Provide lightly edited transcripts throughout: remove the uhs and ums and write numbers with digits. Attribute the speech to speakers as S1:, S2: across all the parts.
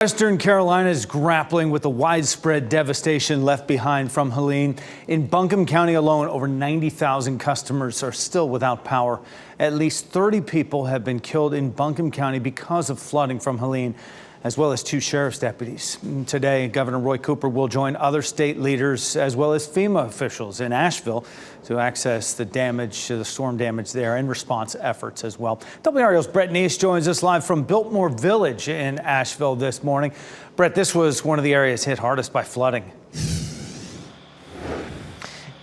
S1: Western Carolina is grappling with the widespread devastation left behind from Helene. In Buncombe County alone, over 90,000 customers are still without power. At least 30 people have been killed in Buncombe County because of flooding from Helene, as well as 2 sheriff's deputies. Today, Governor Roy Cooper will join other state leaders as well as FEMA officials in Asheville to access the storm damage there and response efforts as well. WRAL's Brett Neese joins us live from Biltmore Village in Asheville this morning. Brett, this was one of the areas hit hardest by flooding.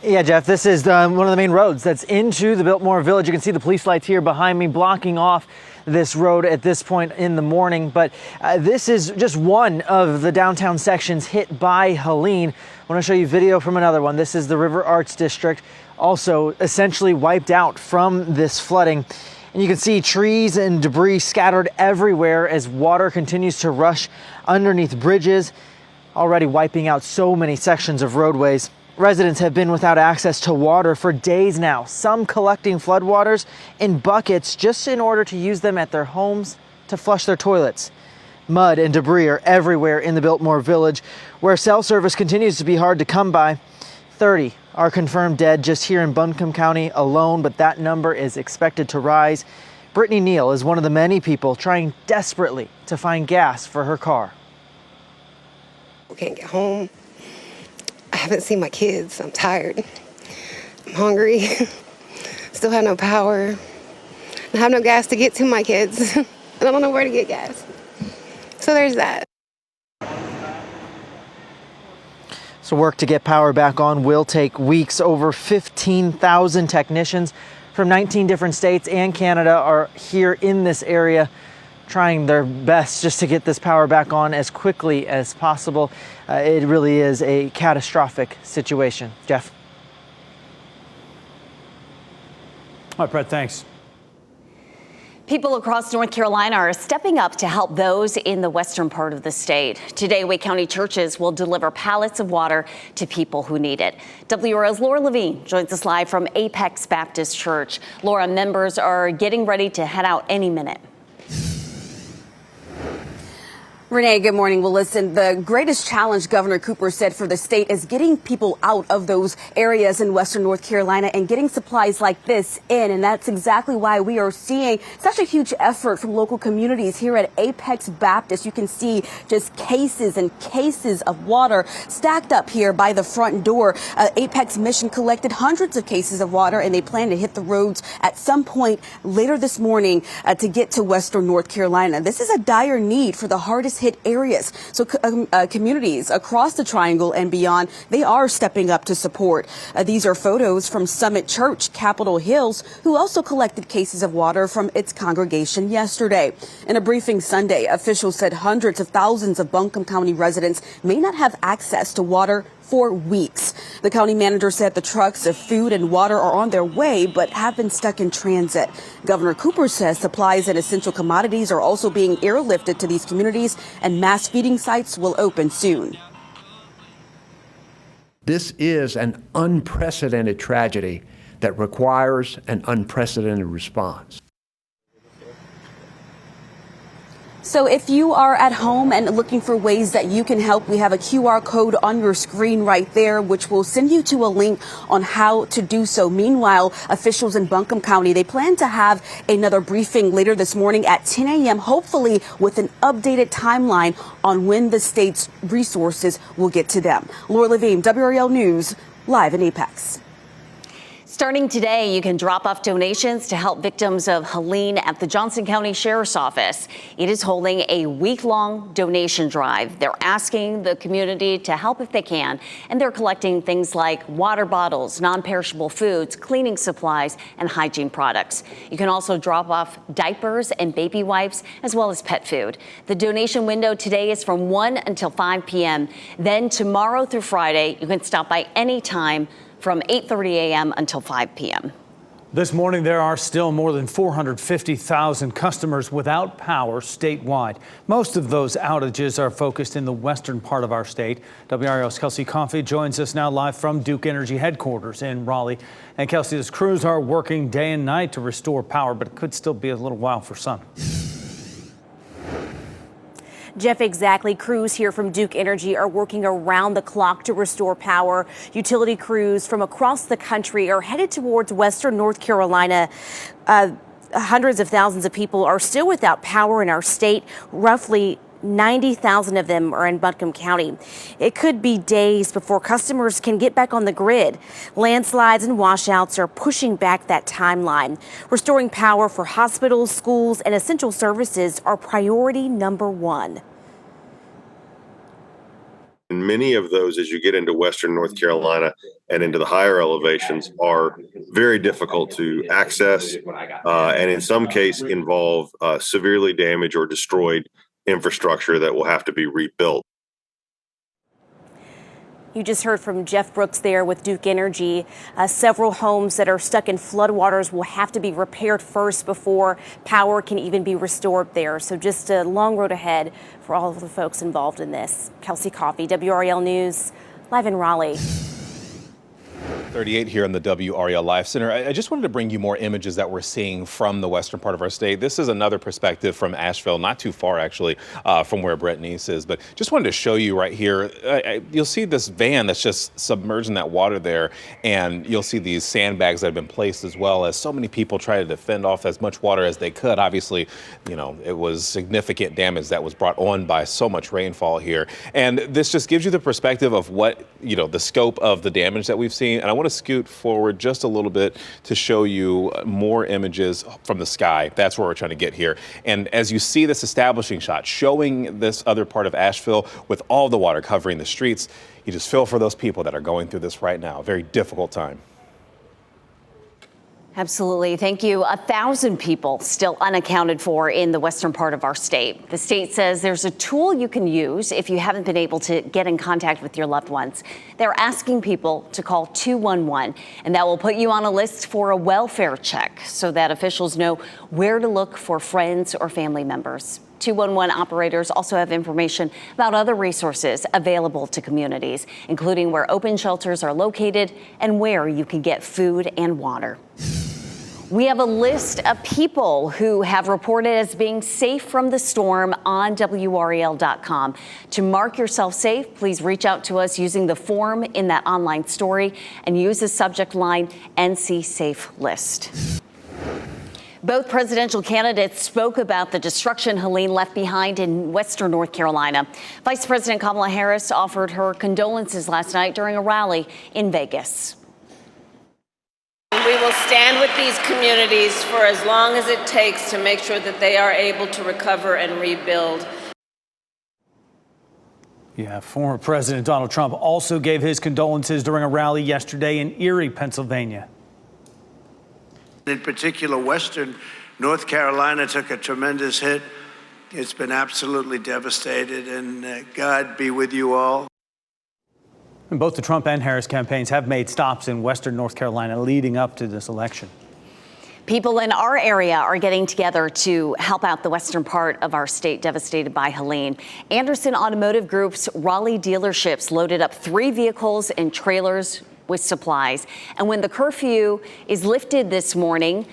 S2: Yeah, Jeff, this is one of the main roads that's into the Biltmore Village. You can see the police lights here behind me blocking off this road at this point in the morning. But this is just one of the downtown sections hit by Helene. I want to show you video from another one. This is the River Arts District, also essentially wiped out from this flooding. And you can see trees and debris scattered everywhere as water continues to rush underneath bridges, already wiping out so many sections of roadways. Residents have been without access to water for days now, some collecting floodwaters in buckets just in order to use them at their homes to flush their toilets. Mud and debris are everywhere in the Biltmore Village, where cell service continues to be hard to come by. 30 are confirmed dead just here in Buncombe County alone, but that number is expected to rise. Brittany Neal is one of the many people trying desperately to find gas for her car.
S3: We can't get home. I haven't seen my kids. I'm tired. I'm hungry. Still have no power. I have no gas to get to my kids. I don't know where to get gas. So there's that.
S2: So work to get power back on will take weeks. Over 15,000 technicians from 19 different states and Canada are here in this area trying their best just to get this power back on as quickly as possible. It really is a catastrophic situation. Jeff.
S1: All right, Brett, thanks.
S4: People across North Carolina are stepping up to help those in the western part of the state. Today, Wake County churches will deliver pallets of water to people who need it. WRAL's Laura Levine joins us live from Apex Baptist Church. Laura, members are getting ready to head out any minute.
S5: Renee, good morning. Well, listen, the greatest challenge Governor Cooper said for the state is getting people out of those areas in western North Carolina and getting supplies like this in. And that's exactly why we are seeing such a huge effort from local communities here at Apex Baptist. You can see just cases and cases of water stacked up here by the front door. Apex Mission collected hundreds of cases of water, and they plan to hit the roads at some point later this morning to get to western North Carolina. This is a dire need for the hardest hit areas. So communities across the Triangle and beyond, they are stepping up to support. These are photos from Summit Church, Capitol Hills, who also collected cases of water from its congregation yesterday. In a briefing Sunday, officials said hundreds of thousands of Buncombe County residents may not have access to water for weeks. The county manager said the trucks of food and water are on their way, but have been stuck in transit. Governor Cooper says supplies and essential commodities are also being airlifted to these communities, and mass feeding sites will open soon.
S6: This is an unprecedented tragedy that requires an unprecedented response.
S5: So if you are at home and looking for ways that you can help, we have a QR code on your screen right there, which will send you to a link on how to do so. Meanwhile, officials in Buncombe County, they plan to have another briefing later this morning at 10 a.m., hopefully with an updated timeline on when the state's resources will get to them. Laura Levine, WRAL News, live in Apex.
S4: Starting today, you can drop off donations to help victims of Helene at the Johnson County Sheriff's Office. It is holding a week-long donation drive. They're asking the community to help if they can, and they're collecting things like water bottles, non-perishable foods, cleaning supplies, and hygiene products. You can also drop off diapers and baby wipes, as well as pet food. The donation window today is from 1 until 5 p.m. Then tomorrow through Friday, you can stop by any time from 8:30 a.m. until 5 p.m.
S1: This morning, there are still more than 450,000 customers without power statewide. Most of those outages are focused in the western part of our state. WRAL's Kelsey Coffey joins us now live from Duke Energy headquarters in Raleigh. And Kelsey, these crews are working day and night to restore power, but it could still be a little while for some.
S5: Jeff, exactly. Crews here from Duke Energy are working around the clock to restore power. Utility crews from across the country are headed towards western North Carolina. Hundreds of thousands of people are still without power in our state. Roughly 90,000 of them are in Buncombe County. It could be days before customers can get back on the grid. Landslides and washouts are pushing back that timeline. Restoring power for hospitals, schools, and essential services are priority number one.
S7: And many of those, as you get into western North Carolina and into the higher elevations, are very difficult to access and in some case involve severely damaged or destroyed infrastructure that will have to be rebuilt.
S5: You just heard from Jeff Brooks there with Duke Energy. Several homes that are stuck in floodwaters will have to be repaired first before power can even be restored there. So just a long road ahead for all of the folks involved in this. Kelsey Coffey, WRAL News, live in Raleigh.
S8: 38 here in the WRAL Live Center. I just wanted to bring you more images that we're seeing from the western part of our state. This is another perspective from Asheville, not too far actually from where Brett Neese is, but just wanted to show you right here. You'll see this van that's just submerged in that water there, and you'll see these sandbags that have been placed as well, as so many people try to defend off as much water as they could. Obviously, you know, it was significant damage that was brought on by so much rainfall here. And this just gives you the perspective of what, you know, the scope of the damage that we've seen. And I want to scoot forward just a little bit to show you more images from the sky. That's where we're trying to get here. And as you see this establishing shot showing this other part of Asheville with all the water covering the streets, you just feel for those people that are going through this right now. A very difficult time.
S4: Absolutely. Thank you. 1,000 people still unaccounted for in the western part of our state. The state says there's a tool you can use if you haven't been able to get in contact with your loved ones. They're asking people to call 211, and that will put you on a list for a welfare check so that officials know where to look for friends or family members. 211 operators also have information about other resources available to communities, including where open shelters are located and where you can get food and water. We have a list of people who have reported as being safe from the storm on WRAL.com. To mark yourself safe, please reach out to us using the form in that online story and use the subject line NC Safe List. Both presidential candidates spoke about the destruction Helene left behind in western North Carolina. Vice President Kamala Harris offered her condolences last night during a rally in Vegas.
S9: We will stand with these communities for as long as it takes to make sure that they are able to recover and rebuild.
S1: Yeah, former President Donald Trump also gave his condolences during a rally yesterday in Erie, Pennsylvania.
S10: In particular, western North Carolina took a tremendous hit. It's been absolutely devastated, and God be with you all.
S1: And both the Trump and Harris campaigns have made stops in western North Carolina leading up to this election.
S4: People in our area are getting together to help out the western part of our state devastated by Helene. Anderson Automotive Group's Raleigh dealerships loaded up 3 vehicles and trailers with supplies. And when the curfew is lifted this morning,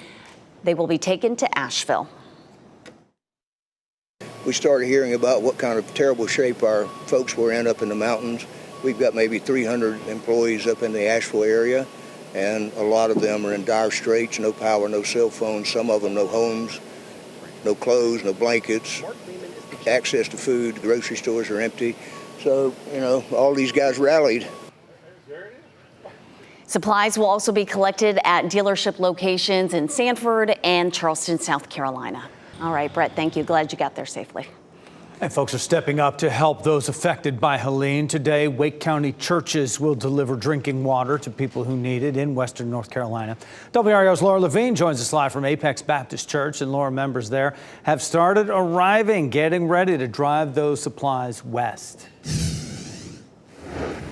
S4: they will be taken to Asheville.
S11: We started hearing about what kind of terrible shape our folks were in up in the mountains. We've got maybe 300 employees up in the Asheville area, and a lot of them are in dire straits, no power, no cell phones, some of them no homes, no clothes, no blankets, access to food, the grocery stores are empty. So, you know, all these guys rallied.
S4: Supplies will also be collected at dealership locations in Sanford and Charleston, South Carolina. All right, Brett, thank you. Glad you got there safely.
S1: And folks are stepping up to help those affected by Helene. Today, Wake County churches will deliver drinking water to people who need it in western North Carolina. WRAL's Laura Levine joins us live from Apex Baptist Church, and Laura, members there have started arriving, getting ready to drive those supplies west.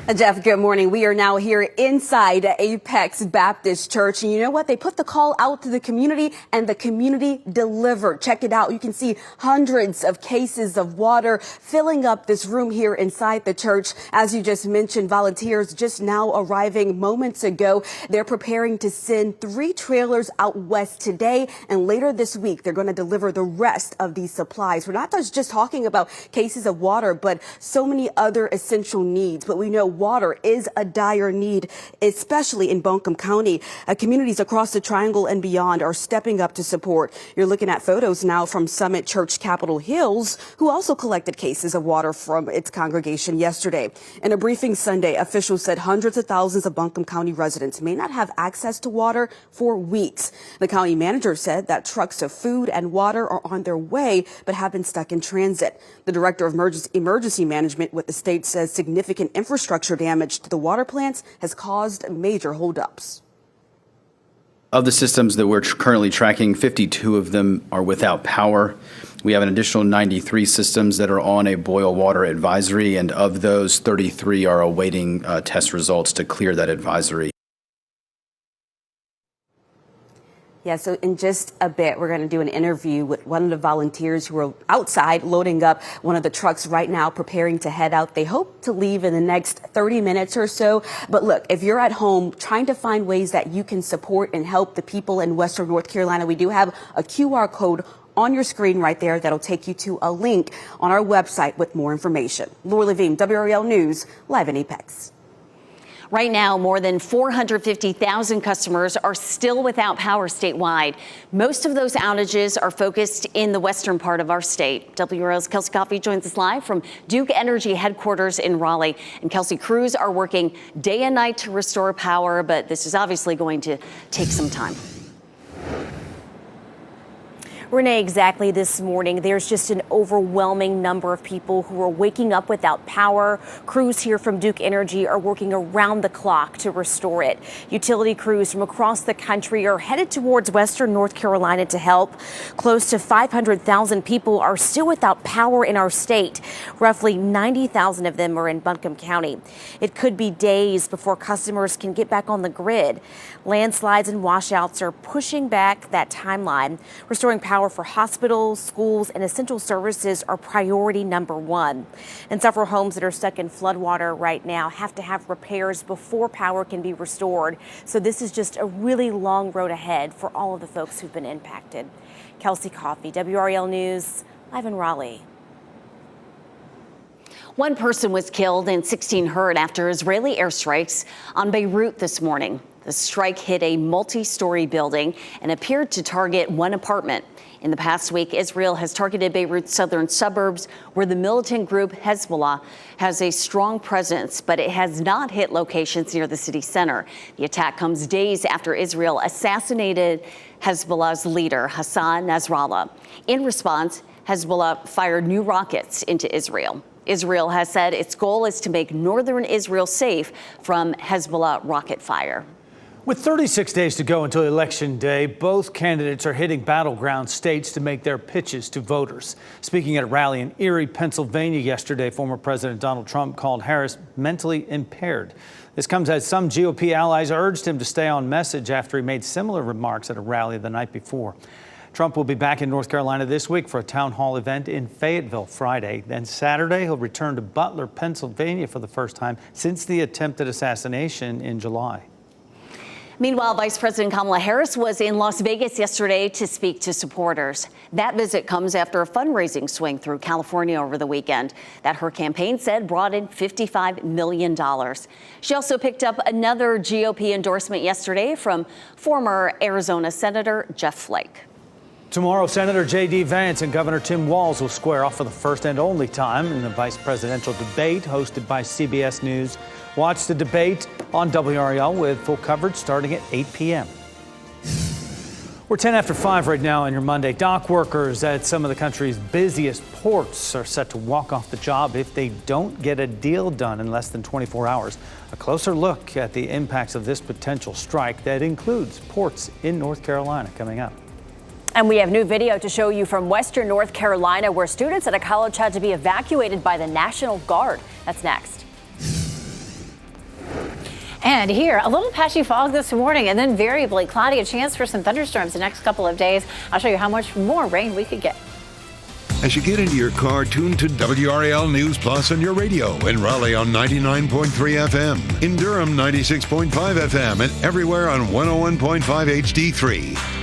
S5: Jeff, good morning. We are now here inside Apex Baptist Church. And you know what? They put the call out to the community and the community delivered. Check it out. You can see hundreds of cases of water filling up this room here inside the church. As you just mentioned, volunteers just now arriving moments ago. They're preparing to send 3 trailers out west today. And later this week, they're going to deliver the rest of these supplies. We're not just talking about cases of water, but so many other essential needs. But we know water is a dire need, especially in Buncombe County. Communities across the Triangle and beyond are stepping up to support. You're looking at photos now from Summit Church Capitol Hills, who also collected cases of water from its congregation yesterday. In a briefing Sunday, officials said hundreds of thousands of Buncombe County residents may not have access to water for weeks. The county manager said that trucks of food and water are on their way, but have been stuck in transit. The director of emergency management with the state says significant infrastructure damage to the water plants has caused major holdups.
S12: Of the systems that we're currently tracking, 52 of them are without power. We have an additional 93 systems that are on a boil water advisory, and of those, 33 are awaiting test results to clear that advisory.
S5: Yeah, so in just a bit, we're going to do an interview with one of the volunteers who are outside loading up one of the trucks right now, preparing to head out. They hope to leave in the next 30 minutes or so. But look, if you're at home trying to find ways that you can support and help the people in Western North Carolina, we do have a QR code on your screen right there that'll take you to a link on our website with more information. Laura Levine, WRAL News, live in Apex.
S4: Right now, more than 450,000 customers are still without power statewide. Most of those outages are focused in the western part of our state. WRAL's Kelsey Coffey joins us live from Duke Energy headquarters in Raleigh. And Kelsey, crews are working day and night to restore power, but this is obviously going to take some time.
S13: Renee, exactly this morning, there's just an overwhelming number of people who are waking up without power. Crews here from Duke Energy are working around the clock to restore it. Utility crews from across the country are headed towards Western North Carolina to help. Close to 500,000 people are still without power in our state. Roughly 90,000 of them are in Buncombe County. It could be days before customers can get back on the grid. Landslides and washouts are pushing back that timeline. Restoring power for hospitals, schools, and essential services are priority number one. And several homes that are stuck in floodwater right now have to have repairs before power can be restored. So this is just a really long road ahead for all of the folks who've been impacted. Kelsey Coffey, WRAL News, live in Raleigh.
S4: One person was killed and 16 hurt after Israeli airstrikes on Beirut this morning. The strike hit a multi-story building and appeared to target one apartment. In the past week, Israel has targeted Beirut's southern suburbs, where the militant group Hezbollah has a strong presence, but it has not hit locations near the city center. The attack comes days after Israel assassinated Hezbollah's leader, Hassan Nasrallah. In response, Hezbollah fired new rockets into Israel. Israel has said its goal is to make northern Israel safe from Hezbollah rocket fire.
S1: With 36 days to go until Election Day, both candidates are hitting battleground states to make their pitches to voters. Speaking at a rally in Erie, Pennsylvania yesterday, former President Donald Trump called Harris mentally impaired. This comes as some GOP allies urged him to stay on message after he made similar remarks at a rally the night before. Trump will be back in North Carolina this week for a town hall event in Fayetteville Friday. Then Saturday, he'll return to Butler, Pennsylvania for the first time since the attempted assassination in July.
S4: Meanwhile, Vice President Kamala Harris was in Las Vegas yesterday to speak to supporters. That visit comes after a fundraising swing through California over the weekend that her campaign said brought in $55 million. She also picked up another GOP endorsement yesterday from former Arizona Senator Jeff Flake.
S1: Tomorrow, Senator J.D. Vance and Governor Tim Walz will square off for the first and only time in the vice presidential debate hosted by CBS News. Watch the debate on WRAL with full coverage starting at 8 p.m. We're 10 after 5 right now on your Monday. Dock workers at some of the country's busiest ports are set to walk off the job if they don't get a deal done in less than 24 hours. A closer look at the impacts of this potential strike that includes ports in North Carolina coming up.
S13: And we have new video to show you from Western North Carolina, where students at a college had to be evacuated by the National Guard. That's next.
S14: And here, a little patchy fog this morning and then variably cloudy, a chance for some thunderstorms the next couple of days. I'll show you how much more rain we could get.
S15: As you get into your car, tune to WRAL News Plus on your radio. In Raleigh on 99.3 FM. In Durham, 96.5 FM. And everywhere on 101.5 HD3.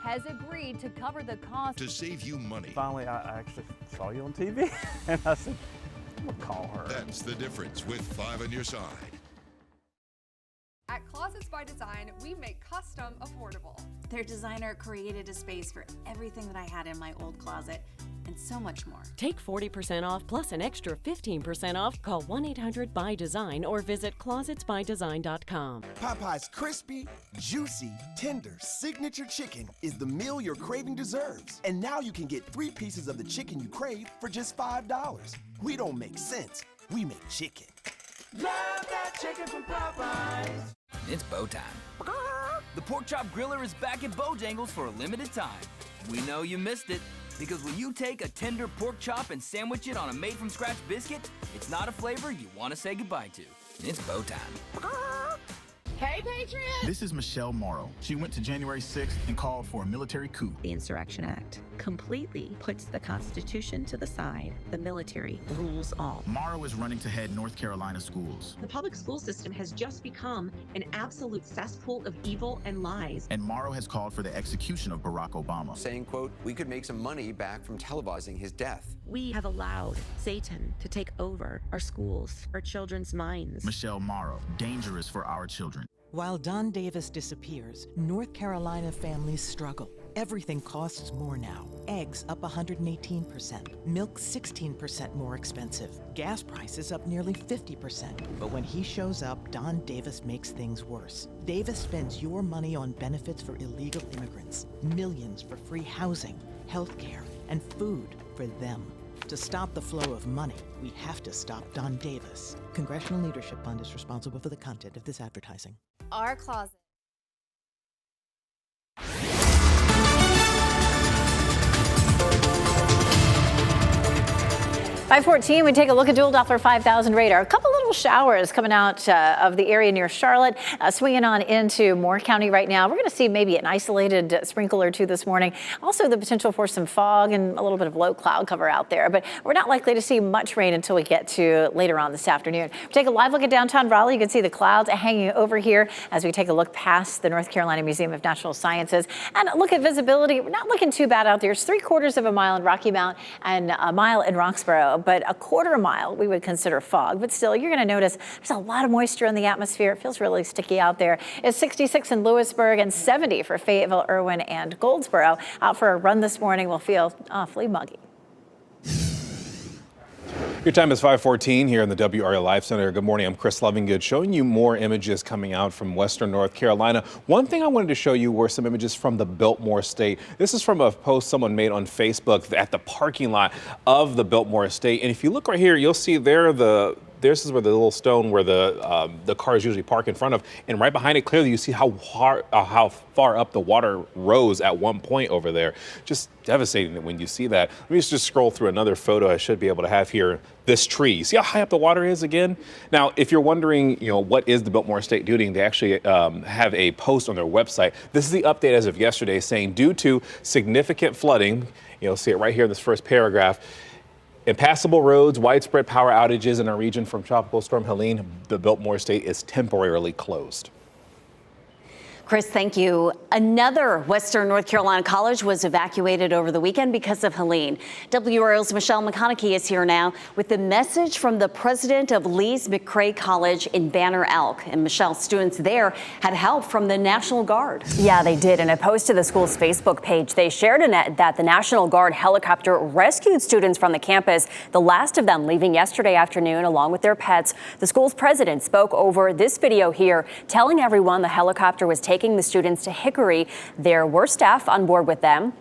S16: Has agreed to cover the cost
S15: to save you money.
S17: Finally, I actually saw you on TV, and I said, I'm gonna call her.
S15: That's the difference with 5 on your side.
S18: At Closets by Design, we make custom affordable.
S19: Their designer created a space for everything that I had in my old closet and so much more.
S20: Take 40% off plus an extra 15% off. Call 1-800-BY-DESIGN or visit closetsbydesign.com.
S21: Popeye's crispy, juicy, tender signature chicken is the meal your craving deserves. And now you can get 3 pieces of the chicken you crave for just $5. We don't make sense, we make chicken.
S22: Love that chicken from Popeyes.
S23: It's bow time. The Pork Chop Griller is back at Bojangles for a limited time. We know you missed it, because when you take a tender pork chop and sandwich it on a made-from-scratch biscuit, it's not a flavor you want to say goodbye to. It's bow time.
S24: Hey, Patriot!
S25: This is Michelle Morrow. She went to January 6th and called for a military coup.
S26: The Insurrection Act completely puts the Constitution to the side. The military rules all.
S25: Morrow is running to head North Carolina schools.
S26: The public school system has just become an absolute cesspool of evil and lies.
S25: And Morrow has called for the execution of Barack Obama.
S27: Saying, quote, we could make some money back from televising his death.
S26: We have allowed Satan to take over our schools, our children's minds.
S25: Michelle Morrow, dangerous for our children.
S28: While Don Davis disappears, North Carolina families struggle. Everything costs more now. Eggs up 118%, milk 16% more expensive, gas prices up nearly 50%. But when he shows up, Don Davis makes things worse. Davis spends your money on benefits for illegal immigrants, millions for free housing, health care, and food for them. To stop the flow of money, we have to stop Don Davis. Congressional Leadership Fund is responsible for the content of this advertising.
S18: Our closet.
S14: 5:14, we take a look at dual Doppler 5000 radar. A couple little showers coming out of the area near Charlotte, swinging on into Moore County right now. We're going to see maybe an isolated sprinkle or two this morning. Also the potential for some fog and a little bit of low cloud cover out there, but we're not likely to see much rain until we get to later on this afternoon. We take a live look at downtown Raleigh. You can see the clouds hanging over here as we take a look past the North Carolina Museum of Natural Sciences and look at visibility. We're not looking too bad out there. It's 3/4 of a mile in Rocky Mount and a mile in Roxborough, but a 1/4 mile we would consider fog. But still, you're going to notice there's a lot of moisture in the atmosphere. It feels really sticky out there. It's 66 in Lewisburg and 70 for Fayetteville, Irwin, and Goldsboro. Out for a run this morning will feel awfully muggy.
S8: Your time is 5:14 here in the WRAL Live Center. Good morning. I'm Chris Lovingood, showing you more images coming out from western North Carolina. One thing I wanted to show you were some images from the Biltmore Estate. This is from a post someone made on Facebook at the parking lot of the Biltmore Estate. And if you look right here, you'll see there this is where the little stone where the cars usually park in front of, and right behind it, clearly you see how far up the water rose at one point over there. Just devastating when you see that. Let me just scroll through another photo I should be able to have here. This tree. See how high up the water is again? Now, if you're wondering, what is the Biltmore Estate doing? They actually have a post on their website. This is the update as of yesterday, saying due to significant flooding, you'll see it right here in this first paragraph. Impassable roads, widespread power outages in our region from Tropical Storm Helene, the Biltmore Estate is temporarily closed.
S4: Chris, thank you. Another Western North Carolina college was evacuated over the weekend because of Helene. WRAL's Michelle McConaughey is here now with the message from the president of Lee's McCrae College in Banner Elk. And Michelle, students there had help from the National Guard.
S13: Yeah, they did. In a post to the school's Facebook page, they shared that the National Guard helicopter rescued students from the campus, the last of them leaving yesterday afternoon along with their pets. The school's president spoke over this video here, telling everyone the helicopter was taking the students to Hickory. There were staff on board with them,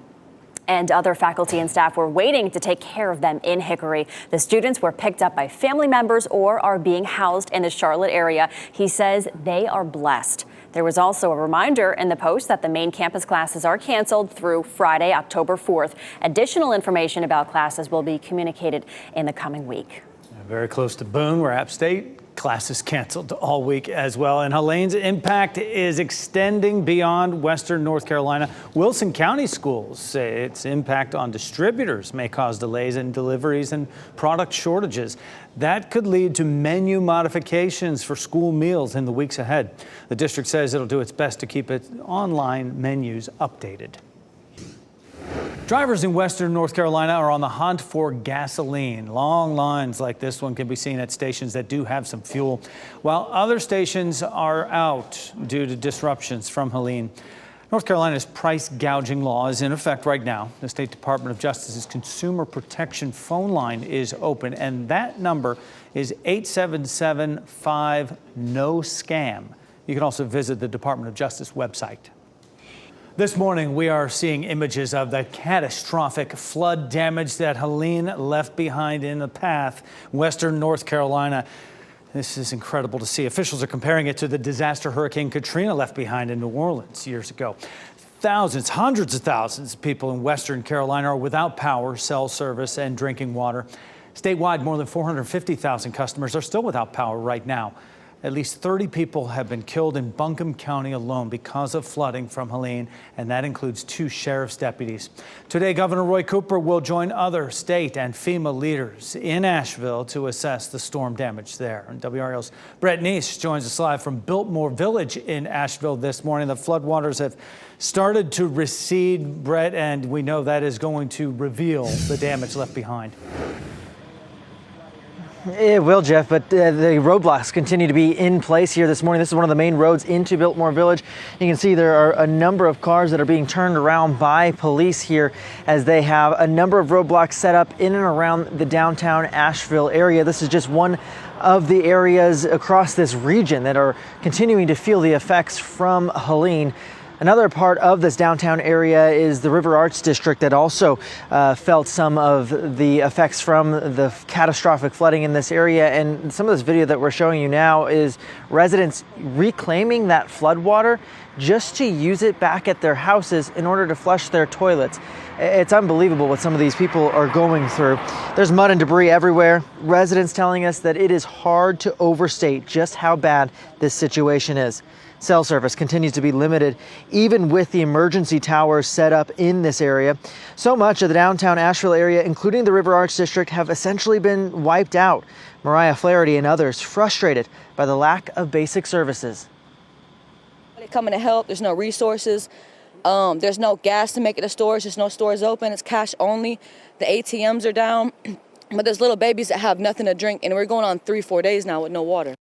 S13: and other faculty and staff were waiting to take care of them in Hickory. The students were picked up by family members or are being housed in the Charlotte area. He says they are blessed. There was also a reminder in the post that the main campus classes are canceled through Friday, October 4th. Additional information about classes will be communicated in the coming week.
S1: Very close to Boone, where App State classes canceled all week as well. And Helene's impact is extending beyond Western North Carolina. Wilson County schools say its impact on distributors may cause delays in deliveries and product shortages. That could lead to menu modifications for school meals in the weeks ahead. The district says it'll do its best to keep its online menus updated. Drivers in Western North Carolina are on the hunt for gasoline. Long lines like this one can be seen at stations that do have some fuel, while other stations are out due to disruptions from Helene. North Carolina's price gouging law is in effect right now. The State Department of Justice's Consumer Protection phone line is open, and that number is 877-5-NO-SCAM. You can also visit the Department of Justice website. This morning, we are seeing images of the catastrophic flood damage that Helene left behind in the path, Western North Carolina. This is incredible to see. Officials are comparing it to the disaster Hurricane Katrina left behind in New Orleans years ago. Thousands, hundreds of thousands of people in Western Carolina are without power, cell service, and drinking water. Statewide, more than 450,000 customers are still without power right now. At least 30 people have been killed in Buncombe County alone because of flooding from Helene, and that includes 2 sheriff's deputies. Today, Governor Roy Cooper will join other state and FEMA leaders in Asheville to assess the storm damage there. And WRAL's Brett Neese joins us live from Biltmore Village in Asheville this morning. The floodwaters have started to recede, Brett, and we know that is going to reveal the damage left behind.
S2: It will, Jeff, but the roadblocks continue to be in place here this morning. This is one of the main roads into Biltmore Village. You can see there are a number of cars that are being turned around by police here as they have a number of roadblocks set up in and around the downtown Asheville area. This is just one of the areas across this region that are continuing to feel the effects from Helene. Another part of this downtown area is the River Arts District that also felt some of the effects from the catastrophic flooding in this area. And some of this video that we're showing you now is residents reclaiming that floodwater just to use it back at their houses in order to flush their toilets. It's unbelievable what some of these people are going through. There's mud and debris everywhere. Residents telling us that it is hard to overstate just how bad this situation is. Cell service continues to be limited, even with the emergency towers set up in this area. So much of the downtown Asheville area, including the River Arts District, have essentially been wiped out. Mariah Flaherty and others frustrated by the lack of basic services.
S3: They're coming to help. There's no resources. There's no gas to make it to stores. There's no stores open. It's cash only. The ATMs are down. But there's little babies that have nothing to drink, and we're going on 3-4 days now with no water.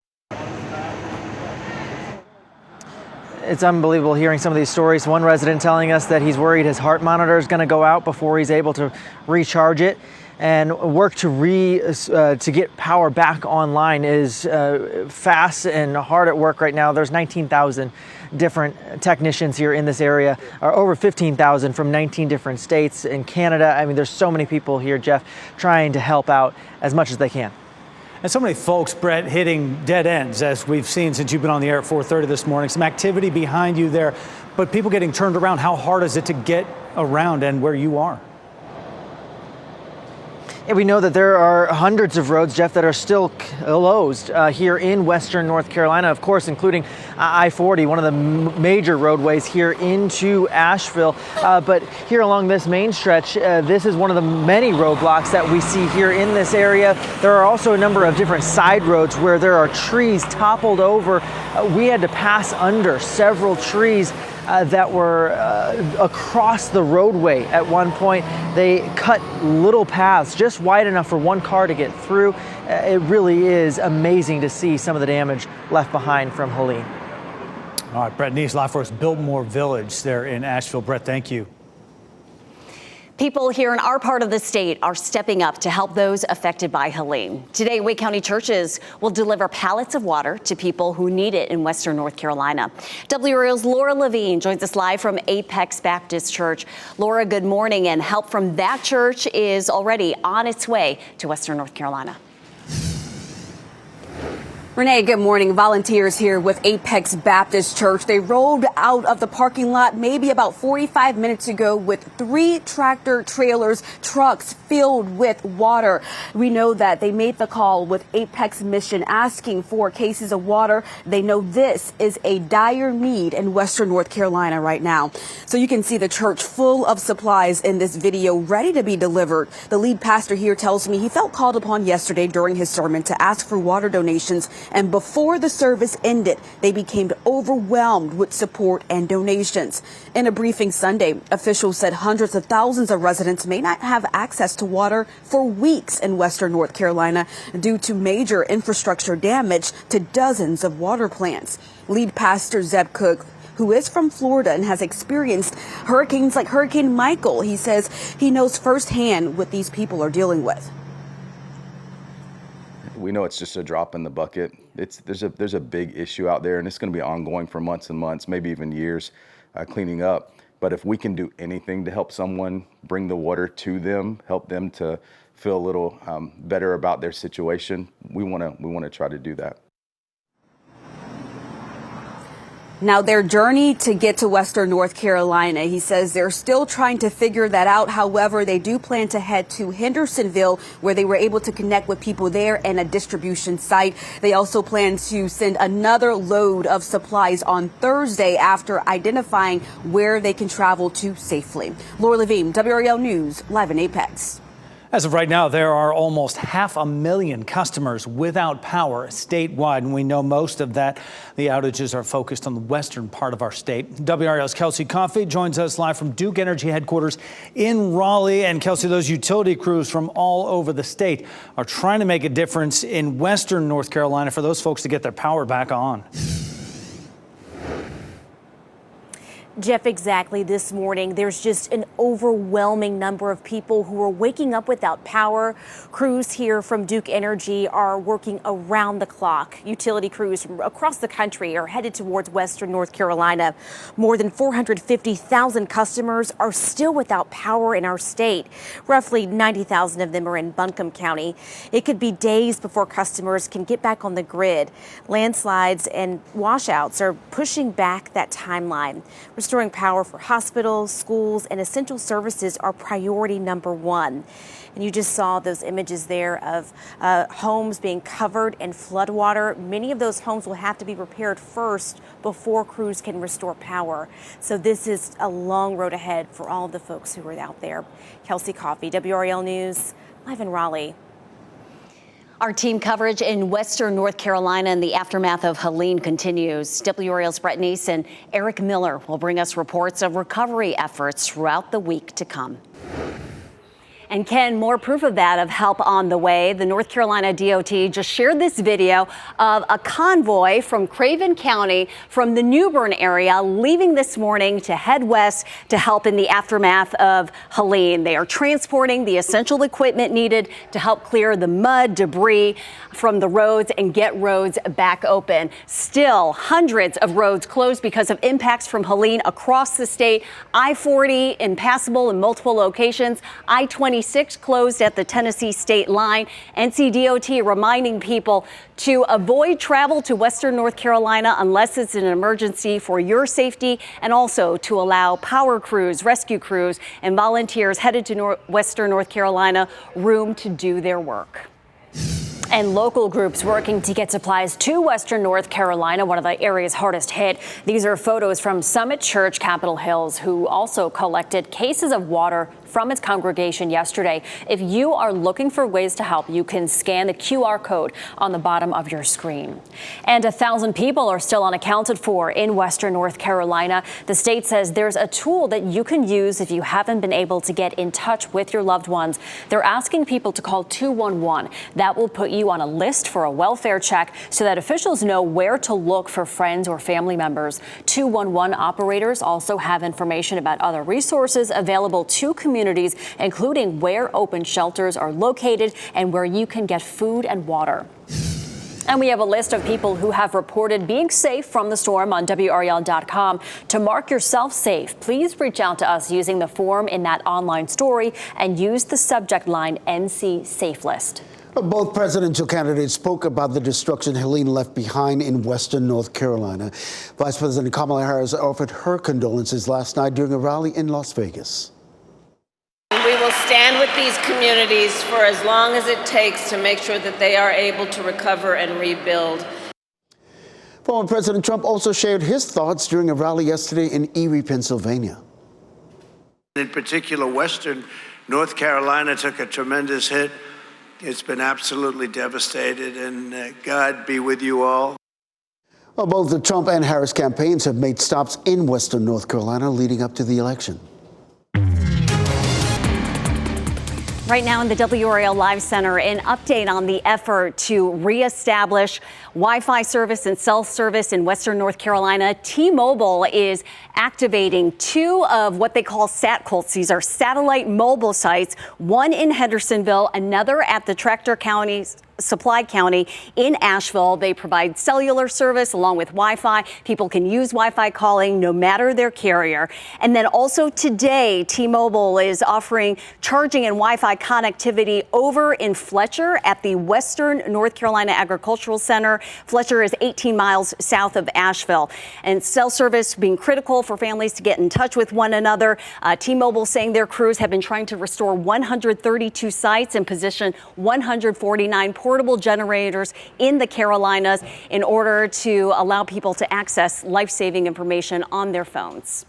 S2: It's unbelievable hearing some of these stories. One resident telling us that he's worried his heart monitor is going to go out before he's able to recharge it. And work to get power back online is fast and hard at work right now. There's 19,000 different technicians here in this area, or over 15,000 from 19 different states in Canada. I mean, there's so many people here, Jeff, trying to help out as much as they can.
S1: And so many folks, Brett, hitting dead ends, as we've seen since you've been on the air at 4:30 this morning. Some activity behind you there, but people getting turned around. How hard is it to get around and where you are?
S2: Yeah, we know that there are hundreds of roads, Jeff, that are still closed here in Western North Carolina, of course, including I-40, one of the major roadways here into Asheville. But here along this main stretch, this is one of the many roadblocks that we see here in this area. There are also a number of different side roads where there are trees toppled over. We had to pass under several trees that were across the roadway at one point. They cut little paths just wide enough for one car to get through. It really is amazing to see some of the damage left behind from Helene.
S1: All right, Brett Neese, live for us, Biltmore Village there in Asheville. Brett, thank you.
S4: People here in our part of the state are stepping up to help those affected by Helene. Today, Wake County churches will deliver pallets of water to people who need it in Western North Carolina. WRAL's Laura Levine joins us live from Apex Baptist Church. Laura, good morning, and help from that church is already on its way to Western North Carolina.
S5: Renee, good morning. Volunteers here with Apex Baptist Church. They rolled out of the parking lot maybe about 45 minutes ago with 3 tractor trailers, trucks filled with water. We know that they made the call with Apex Mission asking for cases of water. They know this is a dire need in Western North Carolina right now. So you can see the church full of supplies in this video ready to be delivered. The lead pastor here tells me he felt called upon yesterday during his sermon to ask for water donations. And before the service ended, they became overwhelmed with support and donations. In a briefing Sunday, officials said hundreds of thousands of residents may not have access to water for weeks in Western North Carolina due to major infrastructure damage to dozens of water plants. Lead pastor Zeb Cook, who is from Florida and has experienced hurricanes like Hurricane Michael, he says he knows firsthand what these people are dealing with.
S6: We know it's just a drop in the bucket. There's a big issue out there, and it's going to be ongoing for months and months, maybe even years, cleaning up. But if we can do anything to help someone bring the water to them, help them to feel a little better about their situation, we want to try to do that.
S5: Now, their journey to get to Western North Carolina, he says they're still trying to figure that out. However, they do plan to head to Hendersonville, where they were able to connect with people there and a distribution site. They also plan to send another load of supplies on Thursday after identifying where they can travel to safely. Laura Levine, WRAL News, live in Apex.
S1: As of right now, there are almost 500,000 customers without power statewide, and we know most of that. The outages are focused on the western part of our state. WRAL's Kelsey Coffey joins us live from Duke Energy headquarters in Raleigh. And Kelsey, those utility crews from all over the state are trying to make a difference in western North Carolina for those folks to get their power back on.
S13: Jeff, exactly. This morning, there's just an overwhelming number of people who are waking up without power. Crews here from Duke Energy are working around the clock. Utility crews from across the country are headed towards Western North Carolina. More than 450,000 customers are still without power in our state. Roughly 90,000 of them are in Buncombe County. It could be days before customers can get back on the grid. Landslides and washouts are pushing back that timeline. Restoring power for hospitals, schools, and essential services are priority number one. And you just saw those images there of homes being covered in floodwater. Many of those homes will have to be repaired first before crews can restore power. So this is a long road ahead for all of the folks who are out there. Kelsey Coffey, WRAL News, live in Raleigh.
S4: Our team coverage in Western North Carolina in the aftermath of Helene continues. WRAL's Brett Neese and Eric Miller will bring us reports of recovery efforts throughout the week to come. And Ken, more proof of that, of help on the way. The North Carolina DOT just shared this video of a convoy from Craven County from the New Bern area leaving this morning to head west to help in the aftermath of Helene. They are transporting the essential equipment needed to help clear the mud, debris from the roads and get roads back open. Still, hundreds of roads closed because of impacts from Helene across the state. I-40 impassable in multiple locations. I-26 closed at the Tennessee state line. NCDOT reminding people to avoid travel to Western North Carolina unless it's an emergency for your safety, and also to allow power crews, rescue crews, and volunteers headed to Western North Carolina room to do their work. And local groups working to get supplies to Western North Carolina, one of the areas hardest hit. These are photos from Summit Church, Capitol Hills, who also collected cases of water from its congregation yesterday. If you are looking for ways to help, you can scan the QR code on the bottom of your screen. And 1,000 people are still unaccounted for in Western North Carolina. The state says there's a tool that you can use if you haven't been able to get in touch with your loved ones. They're asking people to call 211. That will put you on a list for a welfare check so that officials know where to look for friends or family members. 211 operators also have information about other resources available to communities, including where open shelters are located and where you can get food and water. And we have a list of people who have reported being safe from the storm on WRAL.com. To mark yourself safe, please reach out to us using the form in that online story and use the subject line NC Safe List.
S7: Both presidential candidates spoke about the destruction Helene left behind in western North Carolina. Vice President Kamala Harris offered her condolences last night during a rally in Las Vegas.
S9: We will stand with these communities for as long as it takes to make sure that they are able to recover and rebuild.
S7: Former President Trump also shared his thoughts during a rally yesterday in Erie, Pennsylvania.
S10: In particular, western North Carolina took a tremendous hit. It's been absolutely devastated, and God be with you all.
S7: Well, both the Trump and Harris campaigns have made stops in western North Carolina leading up to the election.
S4: Right now in the WRAL Live Center, an update on the effort to reestablish Wi-Fi service and cell service in western North Carolina. T-Mobile is activating two of what they call SatCults. These are satellite mobile sites, one in Hendersonville, another at the Tractor County Supply County in Asheville. They provide cellular service along with Wi-Fi. People can use Wi-Fi calling no matter their carrier. And then also today, T-Mobile is offering charging and Wi-Fi connectivity over in Fletcher at the Western North Carolina Agricultural Center. Fletcher is 18 miles south of Asheville. And cell service being critical for families to get in touch with one another. T-Mobile saying their crews have been trying to restore 132 sites and position 149 portable generators in the Carolinas in order to allow people to access life-saving information on their phones.